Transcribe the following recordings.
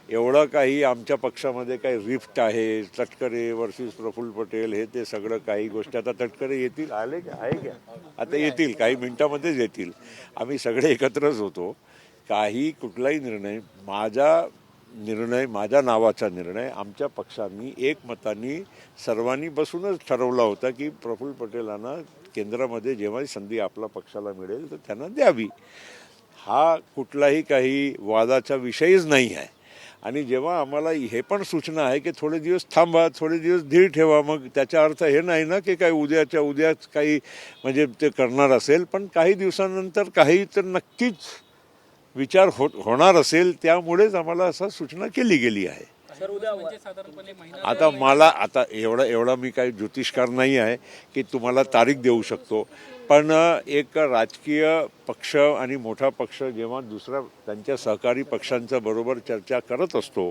एवढं काही आमच्या पक्षामध्ये काही रिफ्ट आहे, तटकरे वर्सेस प्रफुल्ल पटेल, हे ते सगळं काही गोष्टी. आता तटकरे येतील, आले का, आहे का, आता येतील, काही मिनटामध्येच येतील. आम्ही सगळे एकत्रच होतो. काही कुठलाही निर्णय, माझ्या नावाचा निर्णय आमच्या पक्षांनी एकमताने सर्वांनी बसूनच ठरवला होता की प्रफुल्ल पटेलांना केंद्रामध्ये जेव्हा संधी आपल्या पक्षाला मिळेल तर त्यांना द्यावी. हा कुठलाही काही वादाचा विषयच नाही आहे. आणि जेव्हा आम्हाला हे पण सूचना आहे की थोडे दिवस थांबा, थोडे दिवस धीर ठेवा, मग त्याचा अर्थ हे नाही ना की काही उद्याच्या उद्याच काही म्हणजे ते करणार असेल, पण काही दिवसानंतर काही तर नक्कीच विचार होणार असेल, त्यामुळेच आम्हाला असं सूचना केली गेली आहे. आता एवढा मी काही ज्योतिषकार नाही आहे की तुम्हाला तारीख देऊ शकतो, पण एक राजकीय पक्ष आणि मोठा पक्ष जेव्हा दुसरा त्यांच्या सहकारी पक्षांच्या बरोबर चर्चा करत असतो,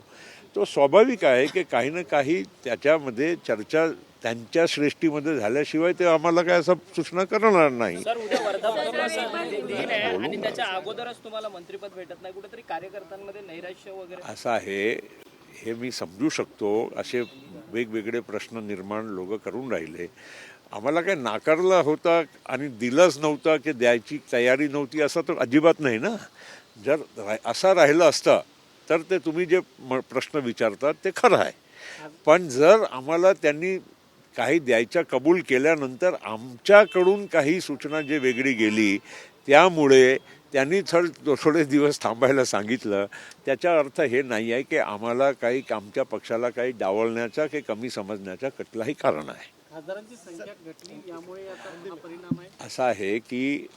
तो स्वाभाविक आहे की काही ना काही त्याच्यामध्ये चर्चा त्यांच्या श्रेष्ठीमध्ये झाल्याशिवाय ते आम्हाला काय असं सूचना करणार नाही. आणि त्याच्या अगोदरच तुम्हाला मंत्रिपद भेटत नाही, कुठेतरी कार्यकर्त्यांमध्ये नैराश्य वगैरे असं आहे, हे मी समजू शकतो. असे वेगवेगळे प्रश्न निर्माण लोक करून राहिले. आम्हाला काय नाकारला होता आणि दिलंच नव्हतं की द्यायची तयारी नव्हती असं तर अजिबात नाही ना. जर असं राहिलं असतं तर ते तुम्ही जे प्रश्न विचारतात ते खरं आहे. पण जर आम्हाला त्यांनी काही द्यायच्या कबूल केल्यानंतर आमच्याकडून काही सूचना जे वेगळी गेली, त्यामुळे त्यांनी थोडे दिवस थांबायला सांगितलं, त्याचा अर्थ हे नाही आहे की आम्हाला काही आमच्या पक्षाला काही डावलण्याचा की कमी समजण्याचा कुठलाही कारण आहे. खासदारांची संख्या घटली, यामुळे आता परिणाम आहे. असं आहे की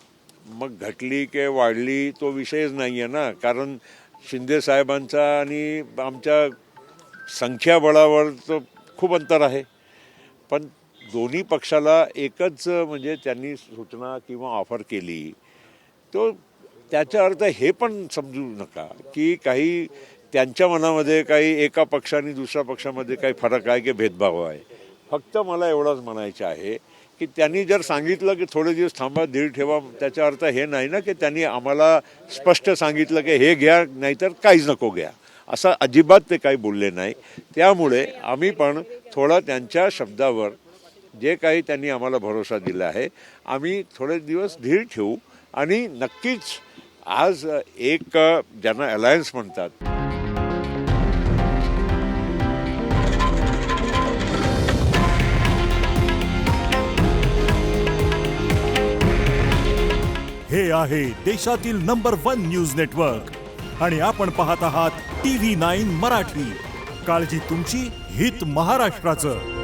मग घटली की वाढली तो विषयच नाही आहे ना, कारण शिंदे साहेबांचा आणि आमच्या संख्याबळावर तर खूप अंतर आहे. पण दोन्ही पक्षाला एकच म्हणजे त्यांनी सूचना किंवा ऑफर केली, तो त्याचा अर्थ हे पण समजू नका की काही त्यांच्या मनामध्ये काही एका पक्षाने दुसऱ्या पक्षामध्ये काही फरक आहे की भेदभाव आहे. फक्त मला एवढंच म्हणायचं आहे की त्यांनी जर सांगितलं की थोडे दिवस थांबा, धीर ठेवा, त्याचा अर्थ हे नाही ना की त्यांनी आम्हाला स्पष्ट सांगितलं की हे घ्या नाहीतर काहीच नको घ्या, असं अजिबात ते काही बोलले नाही. त्यामुळे आम्ही पण थोडा त्यांच्या शब्दावर जे काही त्यांनी आम्हाला भरोसा दिला आहे, आम्ही थोडे दिवस धीर ठेवू. आणि नक्कीच आज एक ज्यांना अलायन्स म्हणतात, हे आहे देशातील नंबर 1 न्यूज नेटवर्क आणि आपण पाहत आहात TV9 मराठी. काळजी तुमची, हित महाराष्ट्राचं.